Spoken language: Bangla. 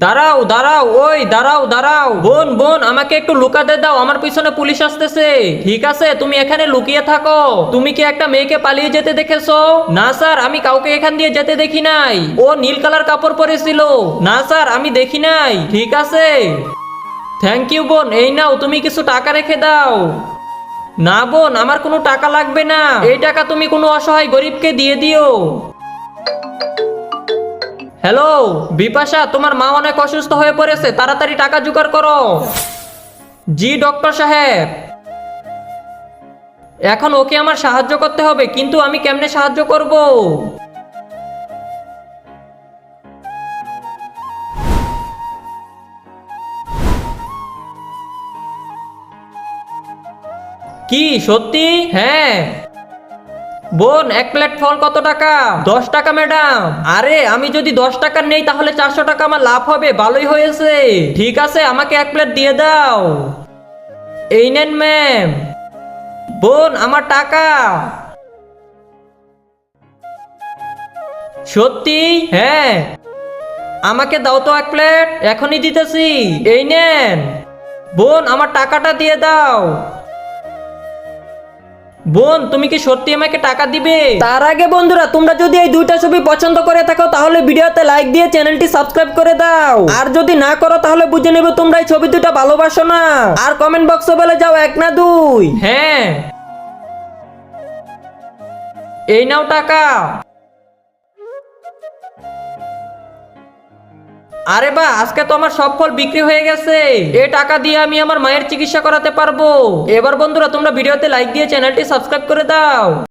দাঁড়াও দাঁড়াও, ওই দাঁড়াও দাঁড়াও, বোন বোন আমাকে একটু লুকাতে দাও, আমার পিছনে পুলিশ আসতেছে। ঠিক আছে, তুমি এখানে লুকিয়ে থাকো। তুমি কি একটা মেয়েকে পালিয়ে যেতে দেখেছো? না স্যার, আমি কাউকে এখান দিয়ে যেতে দেখি নাই। ও নীল কালার কাপড় পরেছিল। না স্যার, আমি দেখি নাই। ঠিক আছে, থ্যাংক ইউ বোন। এই নাও, তুমি কিছু টাকা রেখে দাও। না বোন, আমার কোনো টাকা লাগবে না। এই টাকা তুমি কোনো অসহায় গরিবকে দিয়ে দিও। হ্যালো বিপাশা, তোমার মা অনেক অসুস্থ হয়ে পড়েছে, তাড়াতাড়ি টাকা জোগাড় করো। জি ডক্টর সাহেব। এখন ওকে আমার সাহায্য করতে হবে, কিন্তু আমি কেমনে সাহায্য করব? কি সত্যি? হ্যাঁ। বোন, এক প্লেট ফল কত টাকা? 10 টাকা ম্যাডাম। আরে আমি যদি 10 টাকা নেই তাহলে 400 টাকা আমার লাভ হবে, ভালোই হয়েছে। ঠিক আছে, আমাকে এক প্লেট দিয়ে দাও। এই নেন ম্যাম। বোন, আমার টাকা। সত্যি? হ্যাঁ। আমাকে দাও তো এক প্লেট, এখনই দিতেছি। এই নেন। বোন, আমার টাকাটা দিয়ে দাও। বোন, তুমি কি সত্যি আমাকে টাকা দিবে? তার আগে বন্ধুরা, তোমরা যদি এই দুইটা ছবি পছন্দ করে থাকো তাহলে ভিডিওতে লাইক দিয়ে চ্যানেলটি সাবস্ক্রাইব করে দাও। আর যদি না করো তাহলে বুঝে নেবে তোমরা এই ছবি দুটো ভালোবাসো না। আর কমেন্ট বক্সে বলে যাও 1 না 2। হ্যাঁ, এই নাও টাকা। আরে বাহ, আজকে তো আমার সব ফল বিক্রি হয়ে গেছে। এই টাকা দিয়ে আমি আমার মায়ের চিকিৎসা করাতে পারবো। এবার বন্ধুরা, তোমরা ভিডিওতে লাইক দিয়ে চ্যানেলটি সাবস্ক্রাইব করে দাও।